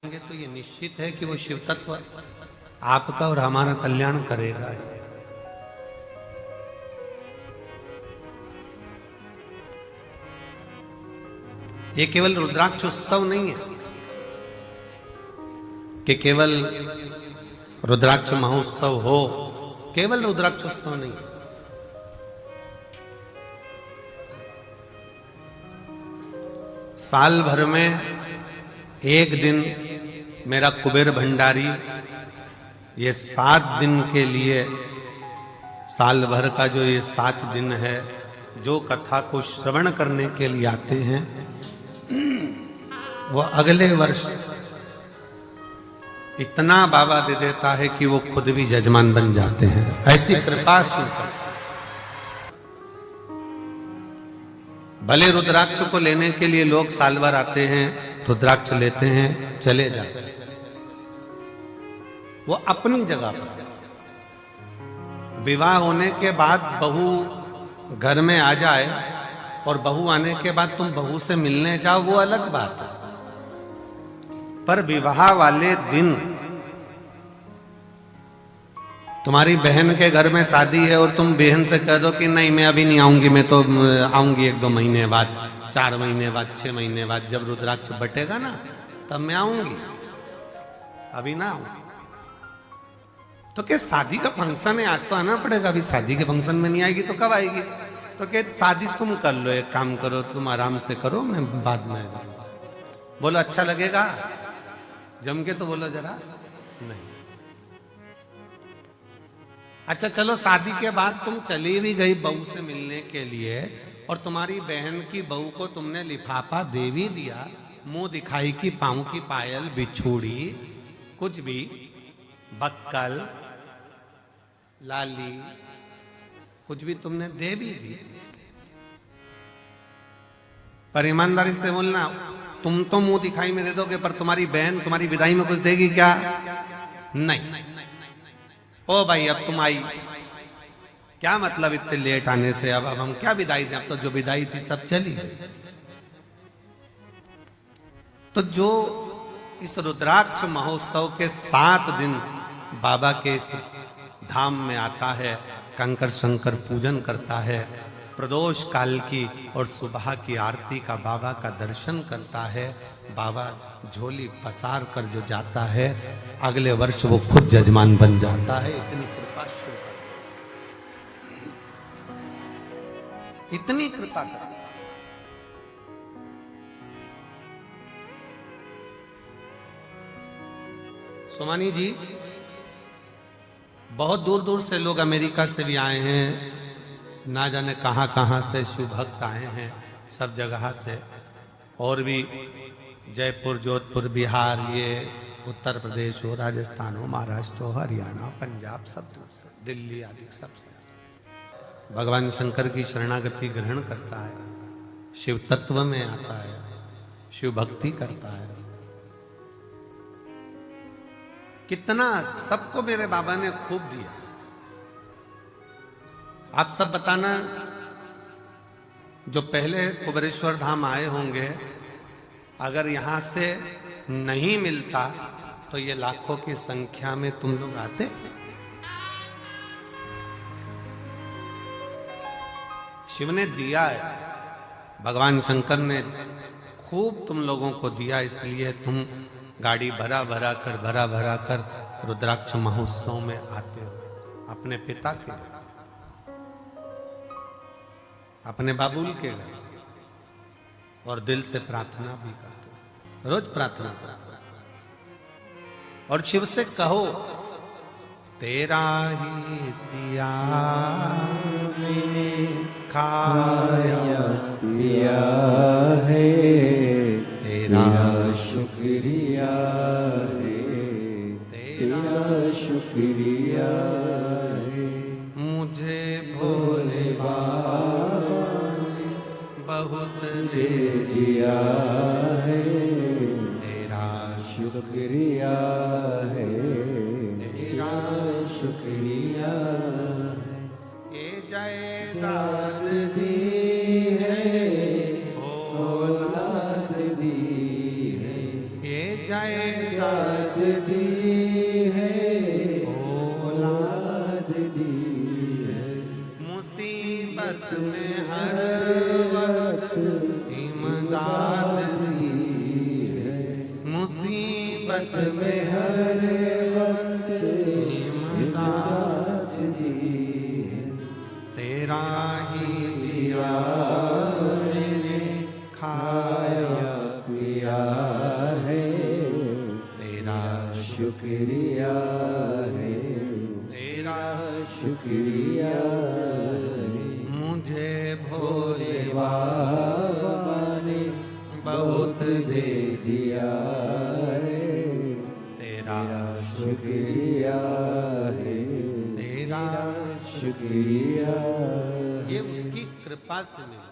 तो ये निश्चित है कि वो शिव तत्व आपका और हमारा कल्याण करेगा। ये केवल रुद्राक्ष उत्सव नहीं है कि केवल रुद्राक्ष महोत्सव हो, केवल रुद्राक्ष उत्सव नहीं है। साल भर में एक दिन मेरा कुबेर भंडारी ये 7 दिन के लिए, साल भर का जो ये 7 दिन है, जो कथा को श्रवण करने के लिए आते हैं, वो अगले वर्ष इतना बाबा दे देता है कि वो खुद भी जजमान बन जाते हैं। ऐसी कृपा से भले रुद्राक्ष को लेने के लिए लोग साल भर आते हैं, रुद्राक्ष लेते हैं, चले जाते हैं। वो अपनी जगह पर विवाह होने के बाद बहू घर में आ जाए और बहू आने के बाद तुम बहू से मिलने जाओ, वो अलग बात है। पर विवाह वाले दिन तुम्हारी बहन के घर में शादी है और तुम बहन से कह दो कि नहीं मैं अभी नहीं आऊंगी, मैं तो आऊंगी 1-2 महीने बाद, 4 महीने बाद, 6 महीने बाद, जब रुद्राक्ष बटेगा ना तब मैं आऊंगी, अभी ना आऊंगी। तो क्या शादी का फंक्शन है, आज तो आना पड़ेगा, अभी शादी के फंक्शन में नहीं आएगी तो कब आएगी? तो क्या शादी तुम कर लो, एक काम करो, तुम आराम से करो, मैं बाद में आऊंगा। बोलो अच्छा लगेगा? जम के तो बोलो जरा। नहीं। अच्छा चलो, शादी के बाद तुम चली भी गई बहू से मिलने के लिए और तुम्हारी बहन की बहू को तुमने लिफाफा दे भी दिया, मुंह दिखाई की पांव की पायल, बिछूड़ी, कुछ भी, बक्कल, लाली, कुछ भी तुमने दे भी दी, पर ईमानदारी से बोलना, तुम तो मुंह दिखाई में दे दोगे, पर तुम्हारी बहन तुम्हारी विदाई में कुछ देगी क्या? नहीं। ओ भाई अब तुम आई, क्या मतलब इतने लेट आने से? अब हम क्या विदाई दें? अब तो जो विदाई थी सब चली। तो जो इस रुद्राक्ष महोत्सव के 7 दिन बाबा के इस धाम में आता है, कंकर शंकर पूजन करता है, प्रदोष काल की और सुबह की आरती का बाबा का दर्शन करता है, बाबा झोली पसार कर जो जाता है, अगले वर्ष वो खुद जजमान बन जाता है। इतनी कृपा शुरू कर, इतनी कृपा कर। सोमानी जी, बहुत दूर दूर से लोग अमेरिका से भी आए हैं, ना जाने कहां कहां से शिव भक्त आए हैं, सब जगह से, और भी जयपुर, जोधपुर, बिहार, ये उत्तर प्रदेश हो, राजस्थान हो, महाराष्ट्र हो, हरियाणा, पंजाब, सब दूर से, दिल्ली आदि सब से भगवान शंकर की शरणागति ग्रहण करता है, शिव तत्व में आता है, शिव भक्ति करता है। कितना सबको मेरे बाबा ने खूब दिया। आप सब बताना, जो पहले कुबेरेश्वर धाम आए होंगे, अगर यहां से नहीं मिलता तो ये लाखों की संख्या में तुम लोग आते। शिव ने दिया है, भगवान शंकर ने खूब तुम लोगों को दिया, इसलिए तुम गाड़ी भरा भरा कर रुद्राक्ष महोत्सव में आते हो। अपने पिता के, अपने बाबुल के घर, और दिल से प्रार्थना भी करते हो, रोज प्रार्थना करते हो। और शिव से कहो, तेरा ही दिया खाया पिया है, तेरा शुक्रिया है, तेरा शुक्रिया है, मुझे भोले बाबा बहुत दे दिया है, तेरा शुक्रिया है, तेरा शुक्रिया है। ये जयदान दी है, औलाद दी है, ये जय जायदाद दी है, औलाद दी है, मुसीबत में हर वक्त इमदाद दी है, मुसीबत में हर वक्त इमदाद दी है। तेरा ही दिया मैंने खाया पिया है, तेरा शुक्रिया है, तेरा शुक्रिया है। मुझे भोले बाबा ने बहुत दे दिया है, तेरा शुक्रिया है, तेरा शुक्रिया ये उसकी कृपा से मिला।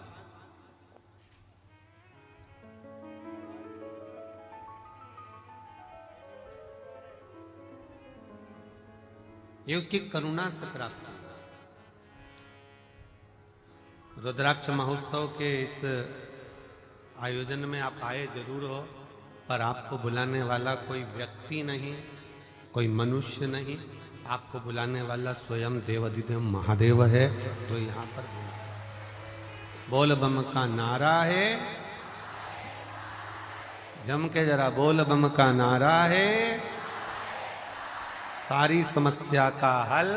ये उसकी करुणा से प्राप्त हुआ। रुद्राक्ष महोत्सव के इस आयोजन में आप आए जरूर हो, पर आपको बुलाने वाला कोई व्यक्ति नहीं, कोई मनुष्य नहीं, आपको बुलाने वाला स्वयं देवाधिदेव महादेव है, जो यहाँ पर बुला है। बोल बम का नारा है, जम के जरा बोल बम का नारा है, सारी समस्या का हल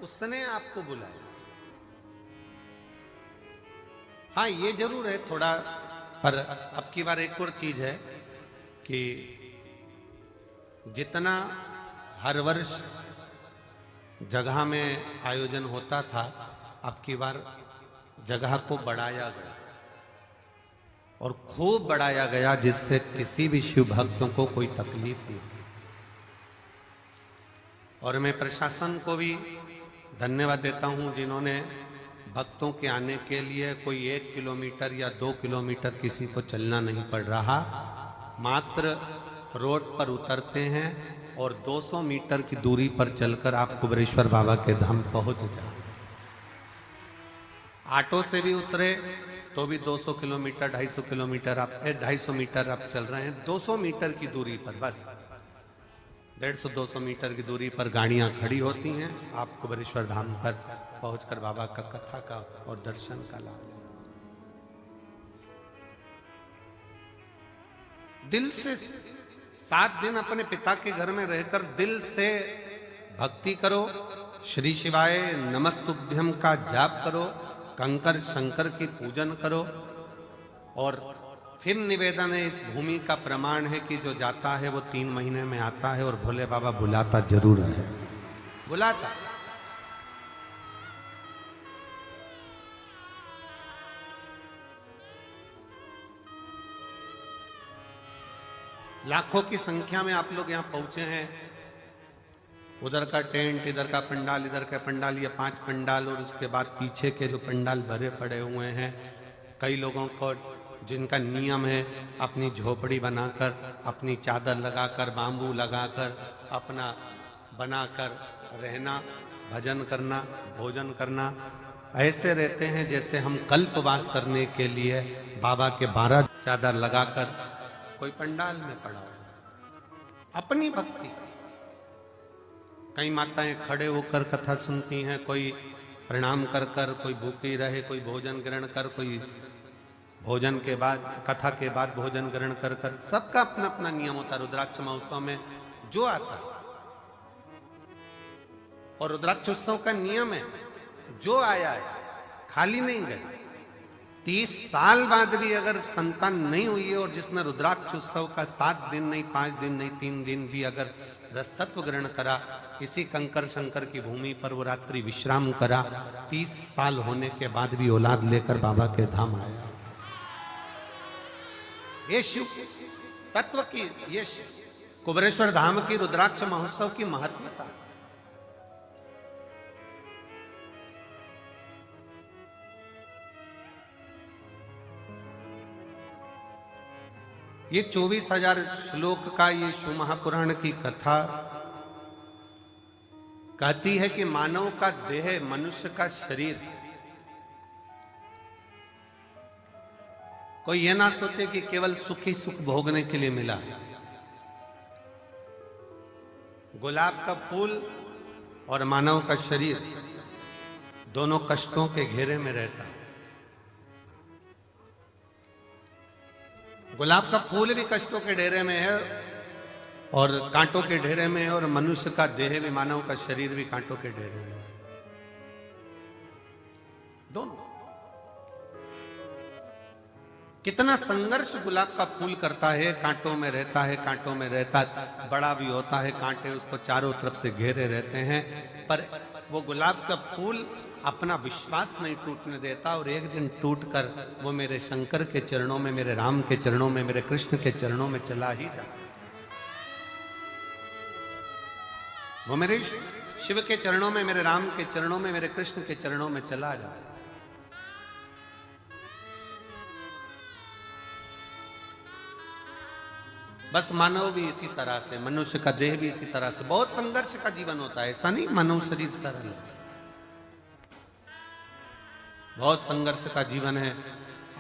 उसने आपको बुलाया। हाँ, ये जरूर है थोड़ा, पर अब की बार एक और चीज है कि जितना हर वर्ष जगह में आयोजन होता था, अब की बार जगह को बढ़ाया गया और खूब बढ़ाया गया, जिससे किसी भी शिव भक्तों को कोई तकलीफ नहीं। और मैं प्रशासन को भी धन्यवाद देता हूं, जिन्होंने भक्तों के आने के लिए कोई 1 किलोमीटर या 2 किलोमीटर किसी को चलना नहीं पड़ रहा, मात्र रोड पर उतरते हैं और 200 मीटर की दूरी पर चलकर आप कुबेरेश्वर बाबा के धाम पहुंच जाए। ऑटो से भी उतरे तो भी 200 किलोमीटर 250 किलोमीटर आप 250 मीटर आप चल रहे हैं, 200 मीटर की दूरी पर, बस 150-200 मीटर की दूरी पर गाड़ियां खड़ी होती हैं। आप कुबेरेश्वर धाम पर पहुंचकर बाबा का कथा का और दर्शन का लाभ लें। दिल से 7 दिन अपने पिता के घर में रहकर दिल से भक्ति करो, श्री शिवाय नमस्तुभ्यम का जाप करो, कंकर शंकर की पूजन करो। और फिर निवेदन है, इस भूमि का प्रमाण है कि जो जाता है वो 3 महीने में आता है, और भोले बाबा बुलाता जरूर है, बुलाता। लाखों की संख्या में आप लोग यहां पहुंचे हैं। उधर का टेंट, इधर का पंडाल, इधर का पंडाल, ये 5 पंडाल, और उसके बाद पीछे के जो पंडाल भरे पड़े हुए हैं। कई लोगों को जिनका नियम है अपनी झोपड़ी बनाकर, अपनी चादर लगाकर, बांबू लगाकर, अपना बनाकर रहना, भजन करना, भोजन करना, ऐसे रहते हैं जैसे हम कल्पवास करने के लिए बाबा के 12 चादर लगाकर कोई पंडाल में पड़ा हो। अपनी भक्ति, कई माताएं खड़े होकर कथा सुनती हैं, कोई प्रणाम कर कर, कोई भूखी रहे, कोई भोजन ग्रहण कर, कोई भोजन के बाद, कथा के बाद भोजन ग्रहण कर कर, सबका अपना अपना नियम होता है। रुद्राक्ष महोत्सव में जो आता है, और रुद्राक्ष उत्सव का नियम है, जो आया है खाली नहीं गए। 30 साल बाद भी अगर संतान नहीं हुई है और जिसने रुद्राक्ष उत्सव का 7 दिन नहीं, 5 दिन नहीं, 3 दिन भी अगर रसतत्व ग्रहण करा, इसी कंकर शंकर की भूमि पर वो रात्रि विश्राम करा, 30 साल होने के बाद भी औलाद लेकर बाबा के धाम आया। ये शिव तत्व की, ये कुबेरेश्वर धाम की रुद्राक्ष महोत्सव की महत्वता। ये 24,000 श्लोक का ये शिव महापुराण की कथा कहती है कि मानव का देह, मनुष्य का शरीर कोई ये ना सोचे कि केवल सुखी सुख भोगने के लिए मिला है। गुलाब का फूल और मानव का शरीर दोनों कष्टों के घेरे में रहता है। गुलाब का फूल भी कष्टों के डेरे में है और कांटों के ढेरे में है, और मनुष्य का देह भी, मानव का शरीर भी कांटों के ढेरे में है। दोनों कितना संघर्ष गुलाब का फूल करता है, कांटों में रहता है, कांटों में रहता है, बड़ा भी होता है, कांटे उसको चारों तरफ से घेरे रहते हैं, पर वो गुलाब का फूल अपना विश्वास नहीं टूटने देता, और एक दिन टूटकर वो मेरे शंकर के चरणों में, मेरे राम के चरणों में, मेरे कृष्ण के चरणों में चला ही जाता। वो मेरे शिव के चरणों में, मेरे राम के चरणों में, मेरे कृष्ण के चरणों में चला जाता। बस मानव भी इसी तरह से, मनुष्य का देह भी इसी तरह से बहुत संघर्ष का जीवन होता है। ऐसा नहीं मानव शरीर सरल है, बहुत संघर्ष का जीवन है।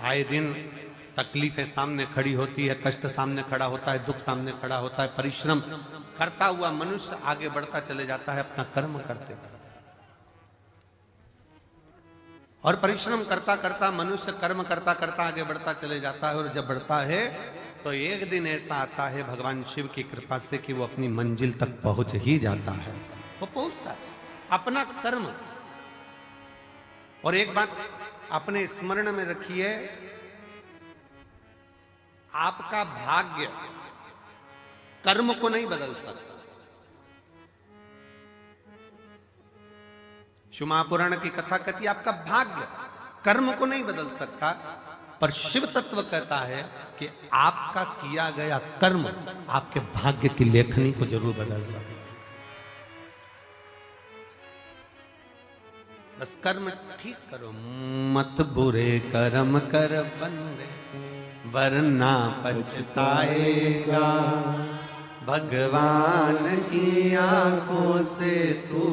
आए दिन तकलीफें सामने खड़ी होती है, कष्ट सामने खड़ा होता है, दुख सामने खड़ा होता है। परिश्रम करता हुआ मनुष्य आगे बढ़ता चले जाता है अपना कर्म करते करते, और परिश्रम करता करता मनुष्य कर्म करता करता आगे बढ़ता चले जाता है। और जब बढ़ता है तो एक दिन ऐसा आता है भगवान शिव की कृपा से कि वो अपनी मंजिल तक पहुंच ही जाता है। वो पहुंचता है अपना कर्म। और एक बात अपने स्मरण में रखिए, आपका भाग्य कर्म को नहीं बदल सकता। शिव महापुराण की कथा कहती है आपका भाग्य कर्म को नहीं बदल सकता, पर शिव तत्व कहता है कि आपका किया गया कर्म आपके भाग्य की लेखनी को जरूर बदल सकता। बस कर्म ठीक करो, मत बुरे कर्म कर बंदे, वरना पछताएगा। भगवान की आंखों से तू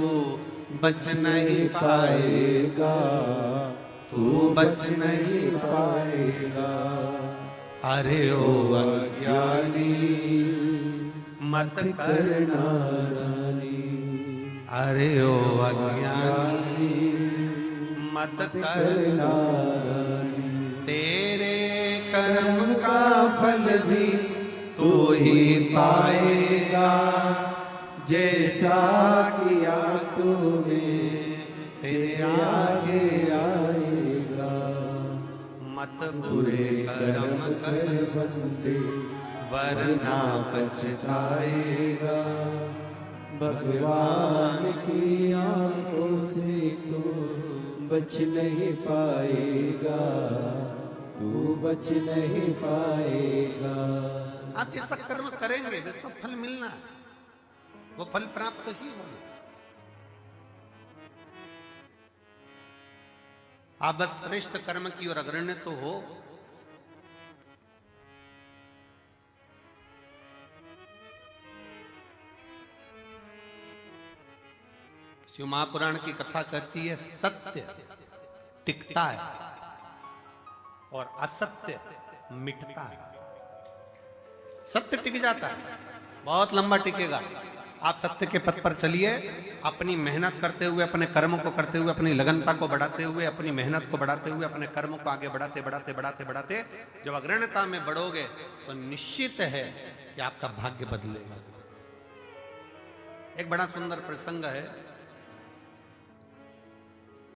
बच नहीं पाएगा, तू बच नहीं पाएगा। अरे ओ अज्ञानी मत करना जानी, अरे ओ अज्ञानी मत करना जानी। तेरे कर्म का फल भी तू ही पाएगा, जैसा किया तूने तेरे आगे आएगा। मत बुरे कर्म कर बंदे, वरना पछताएगा। भगवान की आंखों से तू बच नहीं पाएगा, तू बच नहीं पाएगा। आप जैसा कर्म करेंगे वैसा फल मिलना है, वो फल प्राप्त ही होगा। आप बस श्रेष्ठ कर्म की ओर अग्रण्य तो हो। शिव महापुराण की कथा कहती है सत्य टिकता है और असत्य मिटता है। सत्य टिक जाता है, बहुत लंबा टिकेगा। आप सत्य के पथ पर चलिए, अपनी मेहनत करते हुए, अपने कर्म को करते हुए, अपनी लगनता को बढ़ाते हुए, अपनी मेहनत को बढ़ाते हुए, अपने कर्म को आगे बढ़ाते बढ़ाते बढ़ाते बढ़ाते जब अग्रण्यता में बढ़ोगे तो निश्चित है कि आपका भाग्य बदलेगा। एक बड़ा सुंदर प्रसंग है।